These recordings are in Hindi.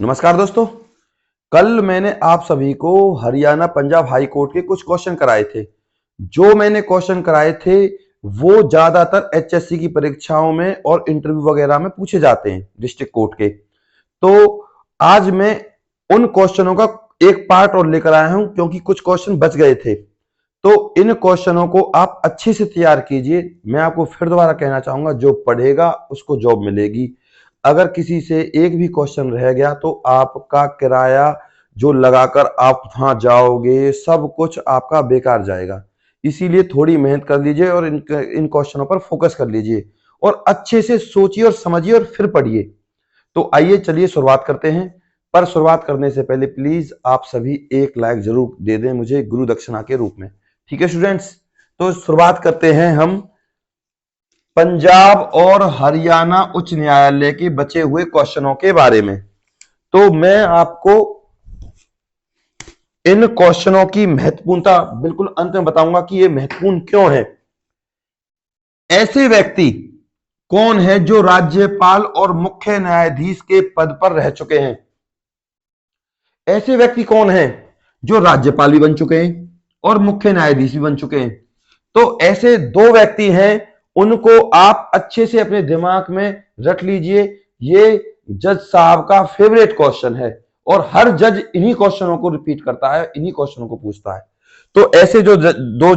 नमस्कार दोस्तों। कल मैंने आप सभी को हरियाणा पंजाब हाई कोर्ट के कुछ क्वेश्चन कराए थे। जो मैंने क्वेश्चन कराए थे वो ज्यादातर एचएससी की परीक्षाओं में और इंटरव्यू वगैरह में पूछे जाते हैं डिस्ट्रिक्ट कोर्ट के। तो आज मैं उन क्वेश्चनों का एक पार्ट और लेकर आया हूं क्योंकि कुछ क्वेश्चन बच गए थे। तो इन क्वेश्चनों को आप अच्छे से तैयार कीजिए। मैं आपको फिर दोबारा कहना चाहूंगा, जो पढ़ेगा उसको जॉब मिलेगी। अगर किसी से एक भी क्वेश्चन रह गया तो आपका किराया जो लगाकर आप वहां जाओगे सब कुछ आपका बेकार जाएगा। इसीलिए थोड़ी मेहनत कर लीजिए और इन क्वेश्चनों पर फोकस कर लीजिए और अच्छे से सोचिए और समझिए और फिर पढ़िए। तो आइए चलिए शुरुआत करते हैं। पर शुरुआत करने से पहले प्लीज आप सभी एक लाइक जरूर दे दें मुझे गुरु दक्षिणा के रूप में। ठीक है स्टूडेंट्स, तो शुरुआत करते हैं हम पंजाब और हरियाणा उच्च न्यायालय के बचे हुए क्वेश्चनों के बारे में। तो मैं आपको इन क्वेश्चनों की महत्वपूर्णता बिल्कुल अंत में बताऊंगा कि ये महत्वपूर्ण क्यों है। ऐसे व्यक्ति कौन है जो राज्यपाल और मुख्य न्यायाधीश के पद पर रह चुके हैं? ऐसे व्यक्ति कौन है जो राज्यपाल भी बन चुके हैं और मुख्य न्यायाधीश भी बन चुके हैं? तो ऐसे दो व्यक्ति हैं, उनको आप अच्छे से अपने दिमाग में रख लीजिए। ये जज साहब का फेवरेट क्वेश्चन है और हर जज इन्हीं क्वेश्चनों को रिपीट करता है, इन्हीं क्वेश्चनों को पूछता है। तो ऐसे जो दो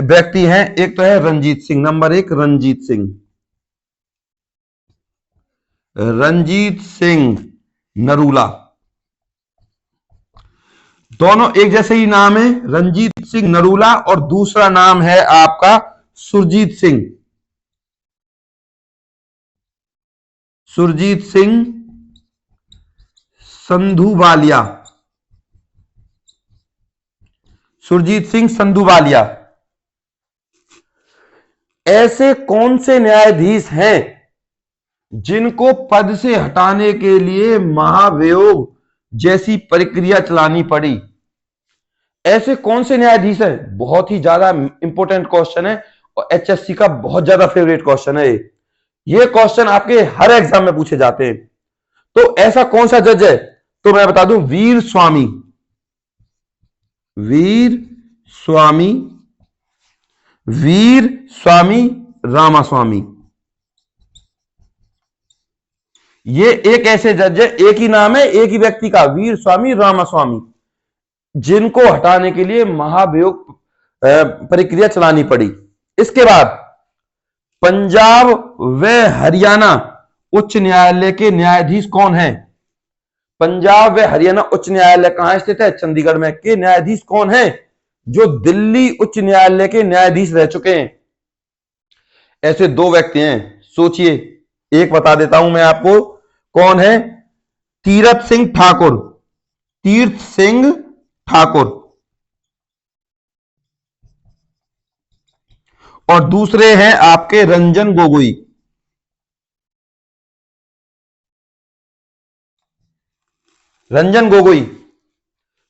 व्यक्ति हैं, एक तो है रंजीत सिंह, नंबर एक रंजीत सिंह। रंजीत सिंह नरूला, दोनों एक जैसे ही नाम है, रंजीत सिंह नरूला। और दूसरा नाम है आपका सुरजीत सिंह। सुरजीत सिंह संधूवालिया। सुरजीत सिंह संधूवालिया। ऐसे कौन से न्यायाधीश हैं जिनको पद से हटाने के लिए महाभियोग जैसी प्रक्रिया चलानी पड़ी? ऐसे कौन से न्यायाधीश हैं? बहुत ही ज्यादा इंपॉर्टेंट क्वेश्चन है और एचएससी का बहुत ज्यादा फेवरेट क्वेश्चन है। ये क्वेश्चन आपके हर एग्जाम में पूछे जाते हैं। तो ऐसा कौन सा जज है? तो मैं बता दूं, वीर स्वामी। वीर स्वामी, वीर स्वामी रामास्वामी। ये एक ऐसे जज है, एक ही नाम है एक ही व्यक्ति का, वीर स्वामी रामास्वामी, जिनको हटाने के लिए महाभियोग प्रक्रिया चलानी पड़ी। इसके बाद पंजाब व हरियाणा उच्च न्यायालय के न्यायाधीश कौन है? पंजाब व हरियाणा उच्च न्यायालय कहां स्थित है? चंडीगढ़ में। के न्यायाधीश कौन है जो दिल्ली उच्च न्यायालय के न्यायाधीश रह चुके हैं? ऐसे दो व्यक्ति हैं, सोचिए। एक बता देता हूं मैं आपको कौन है, तीरथ सिंह ठाकुर। तीर्थ सिंह ठाकुर। और दूसरे हैं आपके रंजन गोगोई। रंजन गोगोई।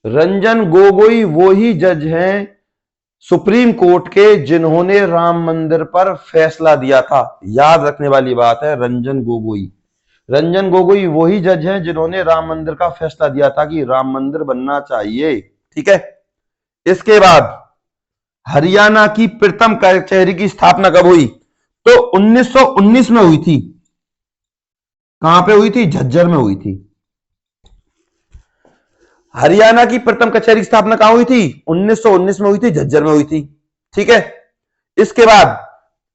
रंजन गोगोई वो ही जज हैं सुप्रीम कोर्ट के जिन्होंने राम मंदिर पर फैसला दिया था। याद रखने वाली बात है, रंजन गोगोई। रंजन गोगोई वही जज हैं जिन्होंने राम मंदिर का फैसला दिया था कि राम मंदिर बनना चाहिए। ठीक है। इसके बाद हरियाणा की प्रथम कचहरी की स्थापना कब हुई? तो 1919 में हुई थी। कहां पे हुई थी? झज्जर में हुई थी। हरियाणा की प्रथम कचहरी की स्थापना कहां हुई थी? 1919 में हुई थी, झज्जर में हुई थी। ठीक है। इसके बाद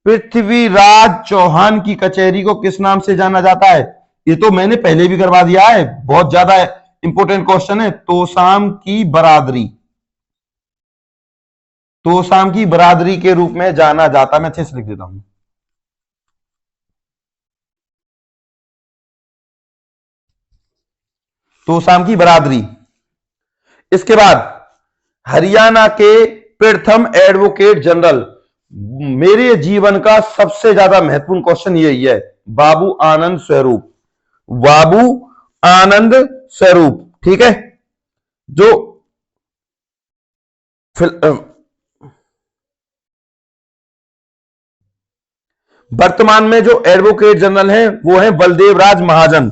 पृथ्वीराज चौहान की कचहरी को किस नाम से जाना जाता है? ये तो मैंने पहले भी करवा दिया है, बहुत ज्यादा इंपॉर्टेंट क्वेश्चन है। तोसाम की बरादरी। तोसाम की बरादरी के रूप में जाना जाता है। मैं अच्छे से लिख देता हूं। तोसाम की बरादरी। इसके बाद हरियाणा के प्रथम एडवोकेट जनरल, मेरे जीवन का सबसे ज्यादा महत्वपूर्ण क्वेश्चन यही है, बाबू आनंद स्वरूप। बाबू आनंद स्वरूप। ठीक है। जो वर्तमान में जो एडवोकेट जनरल हैं वो हैं बलदेव राज महाजन।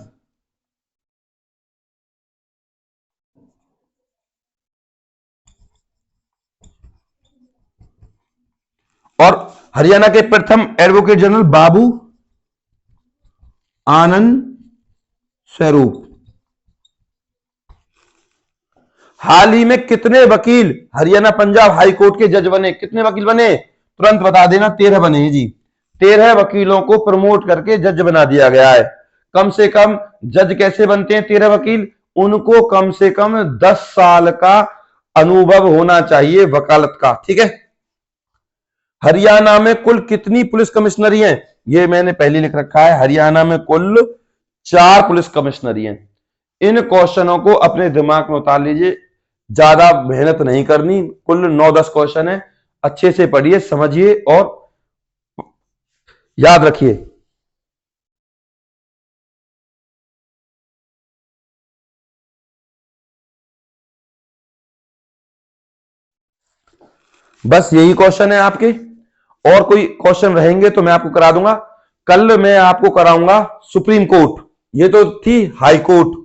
और हरियाणा के प्रथम एडवोकेट जनरल बाबू आनंद स्वरूप। हाल ही में कितने वकील हरियाणा पंजाब हाई कोर्ट के जज बने? कितने वकील बने? तुरंत बता देना। 13 बने हैं जी। 13 वकीलों को प्रमोट करके जज बना दिया गया है। कम से कम जज कैसे बनते हैं 13 वकील? उनको कम से कम 10 साल का अनुभव होना चाहिए वकालत का। ठीक है। हरियाणा में कुल कितनी पुलिस कमिश्नरी हैं? ये मैंने पहले लिख रखा है। हरियाणा में कुल 4 पुलिस कमिश्नरी हैं। इन क्वेश्चनों को अपने दिमाग में उतार लीजिए, ज्यादा मेहनत नहीं करनी। कुल 9-10 क्वेश्चन है। अच्छे से पढ़िए, समझिए और याद रखिए। बस यही क्वेश्चन है आपके, और कोई क्वेश्चन रहेंगे तो मैं आपको करा दूंगा। कल मैं आपको कराऊंगा सुप्रीम कोर्ट, ये तो थी हाई कोर्ट,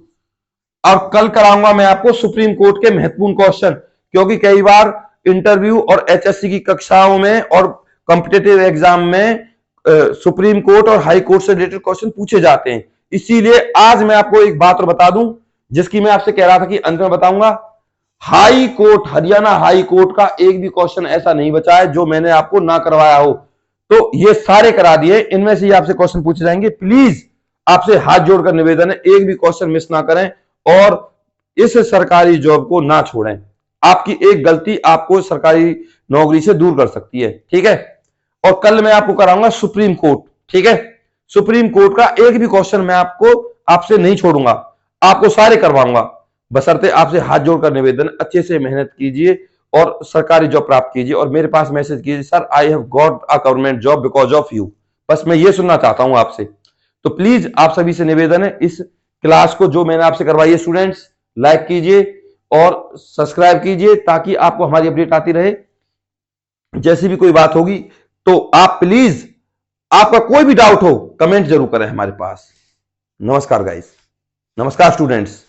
और कल कराऊंगा मैं आपको सुप्रीम कोर्ट के महत्वपूर्ण क्वेश्चन, क्योंकि कई बार इंटरव्यू और एचएससी की कक्षाओं में और कॉम्पिटिटिव एग्जाम में सुप्रीम कोर्ट और हाई कोर्ट से रिलेटेड क्वेश्चन पूछे जाते हैं। इसीलिए आज मैं आपको एक बात और बता दूं, जिसकी मैं आपसे कह रहा था कि अंत में बताऊंगा। High court, Haryana high court का एक भी क्वेश्चन ऐसा नहीं बचा है जो मैंने आपको ना करवाया हो। तो ये सारे करा दिए, इनमें से आपसे क्वेश्चन पूछे जाएंगे। प्लीज आपसे हाथ जोड़कर निवेदन है, एक भी क्वेश्चन मिस ना करें और इस सरकारी जॉब को ना छोड़ें। आपकी एक गलती आपको सरकारी नौकरी से दूर कर सकती है। ठीक है। और कल मैं आपको कराऊंगा सुप्रीम कोर्ट। ठीक है। सुप्रीम कोर्ट का एक भी क्वेश्चन मैं आपसे नहीं छोड़ूंगा, आपको सारे करवाऊंगा। बशर्ते आपसे हाथ जोड़कर निवेदन, अच्छे से मेहनत कीजिए और सरकारी जॉब प्राप्त कीजिए और मेरे पास मैसेज कीजिए, sir I have got a government job because of you. बस मैं ये सुनना चाहता हूं आपसे। तो प्लीज आप सभी से निवेदन है, इस क्लास को जो मैंने आपसे करवाई है स्टूडेंट्स, लाइक कीजिए और सब्सक्राइब कीजिए ताकि आपको हमारी अपडेट आती रहे। जैसी भी कोई बात होगी तो आप प्लीज, आपका कोई भी डाउट हो कमेंट जरूर करें हमारे पास। नमस्कार गाइस, नमस्कार स्टूडेंट्स।